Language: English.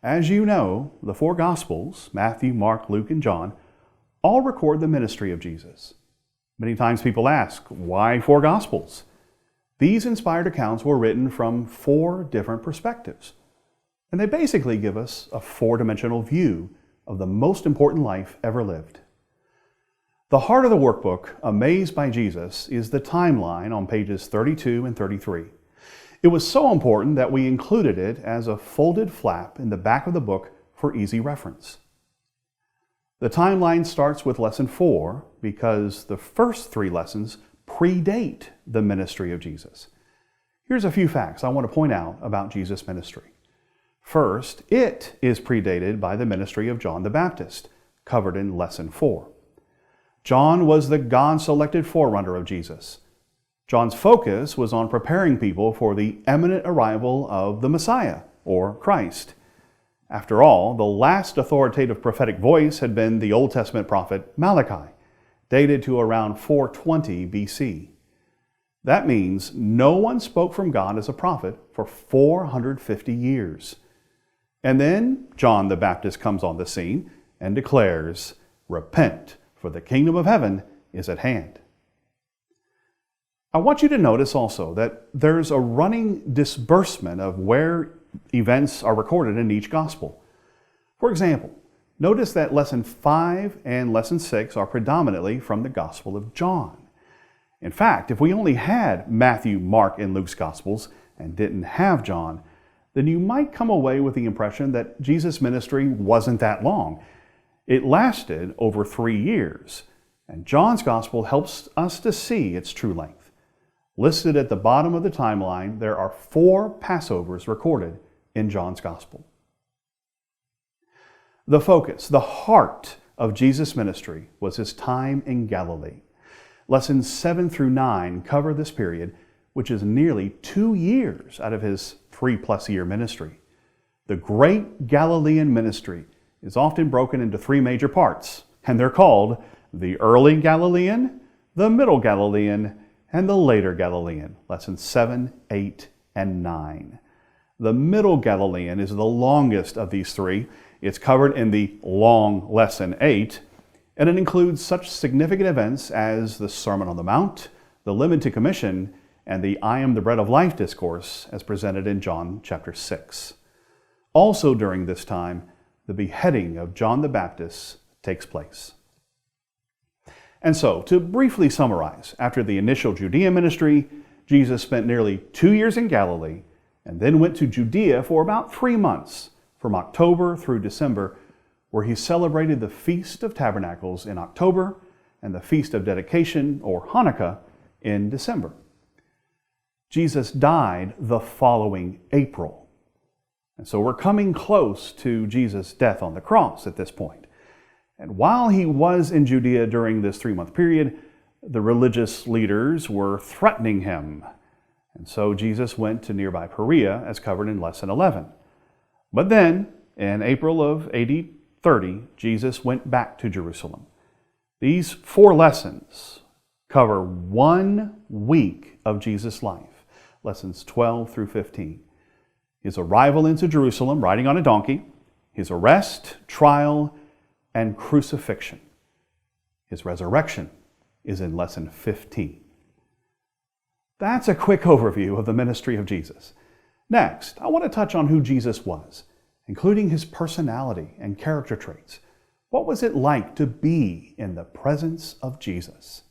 As you know, the four Gospels, Matthew, Mark, Luke, and John, all record the ministry of Jesus. Many times people ask, why four Gospels? These inspired accounts were written from four different perspectives, and they basically give us a four-dimensional view of the most important life ever lived. The heart of the workbook, Amazed by Jesus, is the timeline on pages 32 and 33. It was so important that we included it as a folded flap in the back of the book for easy reference. The timeline starts with lesson 4 because the first 3 lessons predate the ministry of Jesus. Here's a few facts I want to point out about Jesus' ministry. First, it is predated by the ministry of John the Baptist, covered in lesson 4. John was the God-selected forerunner of Jesus. John's focus was on preparing people for the imminent arrival of the Messiah, or Christ. After all, the last authoritative prophetic voice had been the Old Testament prophet Malachi, dated to around 420 BC. That means no one spoke from God as a prophet for 450 years. And then John the Baptist comes on the scene and declares, "Repent, for the kingdom of heaven is at hand." I want you to notice also that there's a running disbursement of where events are recorded in each gospel. For example, notice that lesson 5 and lesson 6 are predominantly from the Gospel of John. In fact, if we only had Matthew, Mark, and Luke's Gospels and didn't have John, then you might come away with the impression that Jesus' ministry wasn't that long. It lasted over 3 years, and John's Gospel helps us to see its true length. Listed at the bottom of the timeline, there are 4 Passovers recorded in John's Gospel. The focus, the heart of Jesus' ministry was his time in Galilee. Lessons 7 through 9 cover this period, which is nearly 2 years out of his 3+ year ministry. The great Galilean ministry is often broken into 3 major parts, and they're called the early Galilean, the middle Galilean, and the later Galilean, lessons 7, 8, and 9. The middle Galilean is the longest of these 3. It's covered in the long lesson 8, and it includes such significant events as the Sermon on the Mount, the Limited Commission, and the I am the bread of life discourse as presented in John chapter 6. Also during this time, the beheading of John the Baptist takes place. And so, to briefly summarize, after the initial Judean ministry, Jesus spent nearly 2 years in Galilee and then went to Judea for about 3 months, from October through December, where he celebrated the Feast of Tabernacles in October and the Feast of Dedication, or Hanukkah, in December. Jesus died the following April. And so we're coming close to Jesus' death on the cross at this point. And while he was in Judea during this 3-month period, the religious leaders were threatening him. And so Jesus went to nearby Perea, as covered in lesson 11. But then, in April of AD 30, Jesus went back to Jerusalem. These 4 lessons cover 1 week of Jesus' life, lessons 12 through 15. His arrival into Jerusalem riding on a donkey, his arrest, trial, and crucifixion. His resurrection is in lesson 15. That's a quick overview of the ministry of Jesus. Next, I want to touch on who Jesus was, including his personality and character traits. What was it like to be in the presence of Jesus?